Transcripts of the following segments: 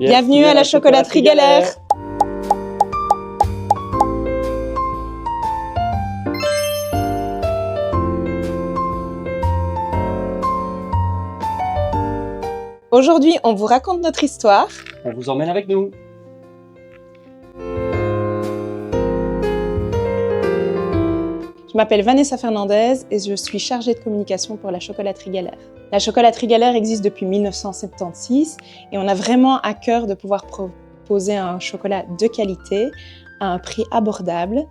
Bienvenue à la chocolaterie Galère. Aujourd'hui, on vous raconte notre histoire. On vous emmène avec nous. Je m'appelle Vanessa Fernandez et je suis chargée de communication pour la chocolaterie Galère. La chocolaterie Galère existe depuis 1976 et on a vraiment à cœur de pouvoir proposer un chocolat de qualité à un prix abordable.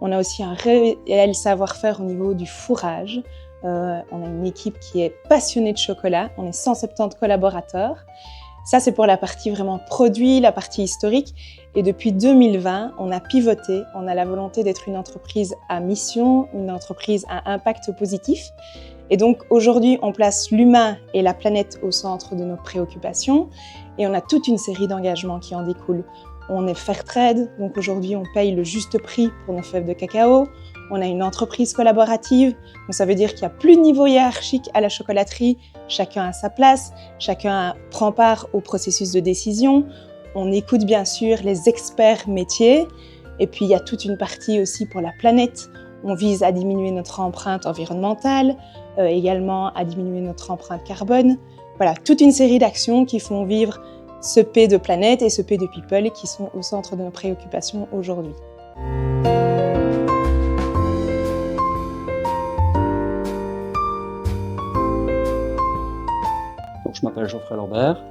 On a aussi un réel savoir-faire au niveau du fourrage. On a une équipe qui est passionnée de chocolat. On est 170 collaborateurs. Ça, c'est pour la partie vraiment produit, la partie historique. Et depuis 2020, on a pivoté. On a la volonté d'être une entreprise à mission, une entreprise à impact positif. Et donc, aujourd'hui, on place l'humain et la planète au centre de nos préoccupations. Et on a toute une série d'engagements qui en découlent. On est Fairtrade, donc aujourd'hui, on paye le juste prix pour nos fèves de cacao. On a une entreprise collaborative, donc ça veut dire qu'il n'y a plus de niveau hiérarchique à la chocolaterie. Chacun a sa place, chacun prend part au processus de décision. On écoute bien sûr les experts métiers. Et puis il y a toute une partie aussi pour la planète. On vise à diminuer notre empreinte environnementale, également à diminuer notre empreinte carbone. Voilà, toute une série d'actions qui font vivre ce P de planète et ce P de people qui sont au centre de nos préoccupations aujourd'hui. Donc, je m'appelle Geoffrey Lambert,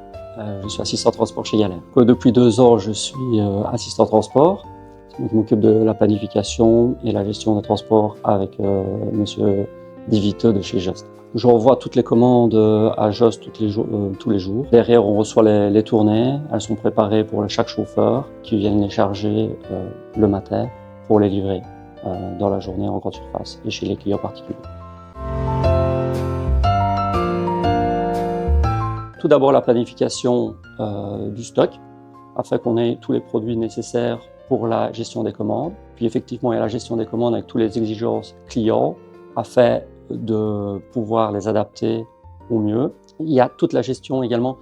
je suis assistant transport chez Galère. Depuis 2 ans, je suis assistant transport. C'est moi qui m'occupe de la planification et la gestion des transports avec monsieur Diviteux de chez Just. Je renvoie toutes les commandes à Just tous les jours. Derrière, on reçoit les tournées. Elles sont préparées pour chaque chauffeur qui viennent les charger le matin pour les livrer dans la journée en grande surface et chez les clients particuliers. Tout d'abord, la planification du stock, afin qu'on ait tous les produits nécessaires pour la gestion des commandes. Puis effectivement, il y a la gestion des commandes avec toutes les exigences clients, afin de pouvoir les adapter au mieux. Il y a toute la gestion également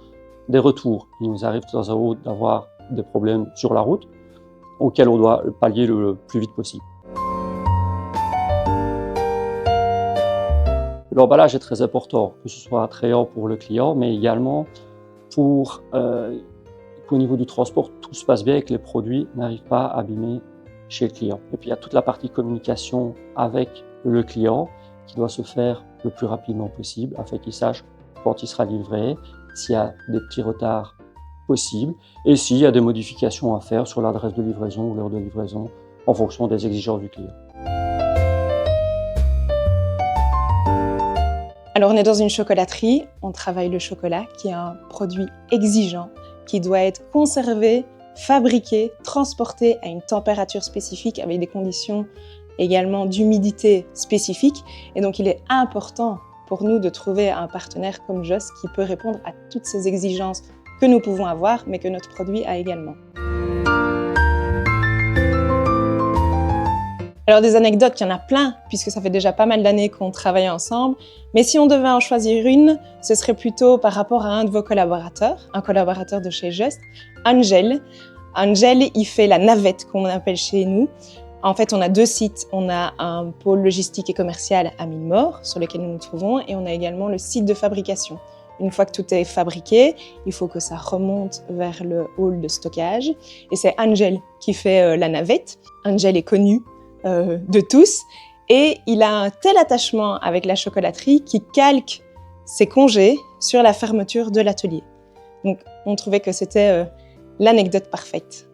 des retours. Il nous arrive de temps à autre d'avoir des problèmes sur la route, auxquels on doit pallier le plus vite possible. L'emballage est très important, que ce soit attrayant pour le client, mais également pour qu'au niveau du transport, tout se passe bien et que les produits n'arrivent pas à abîmer chez le client. Et puis il y a toute la partie communication avec le client qui doit se faire le plus rapidement possible afin qu'il sache quand il sera livré, s'il y a des petits retards possibles et s'il y a des modifications à faire sur l'adresse de livraison ou l'heure de livraison en fonction des exigences du client. Alors on est dans une chocolaterie, on travaille le chocolat qui est un produit exigeant, qui doit être conservé, fabriqué, transporté à une température spécifique avec des conditions également d'humidité spécifique. Et donc il est important pour nous de trouver un partenaire comme Just qui peut répondre à toutes ces exigences que nous pouvons avoir, mais que notre produit a également. Alors des anecdotes, il y en a plein, puisque ça fait déjà pas mal d'années qu'on travaille ensemble. Mais si on devait en choisir une, ce serait plutôt par rapport à un de vos collaborateurs, un collaborateur de chez Just, Angel. Angel, il fait la navette, comme on appelle chez nous. En fait, on a 2 sites. On a un pôle logistique et commercial à Mine-Mort, sur lequel nous nous trouvons, et on a également le site de fabrication. Une fois que tout est fabriqué, il faut que ça remonte vers le hall de stockage. Et c'est Angel qui fait la navette. Angel est connu de tous, et il a un tel attachement avec la chocolaterie qu'il calque ses congés sur la fermeture de l'atelier. Donc, on trouvait que c'était l'anecdote parfaite.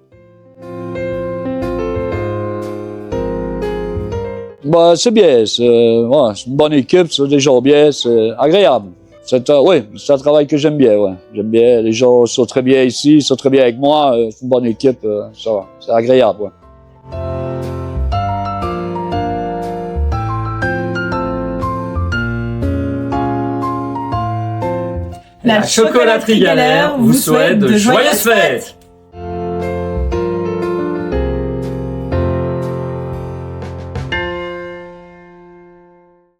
Bah, c'est bien, c'est une bonne équipe, c'est des gens bien, c'est agréable. C'est un travail que j'aime bien, ouais. J'aime bien, les gens sont très bien ici, ils sont très bien avec moi, c'est une bonne équipe, ça va, c'est agréable, ouais. La chocolaterie Galère vous souhaite de joyeuses fêtes!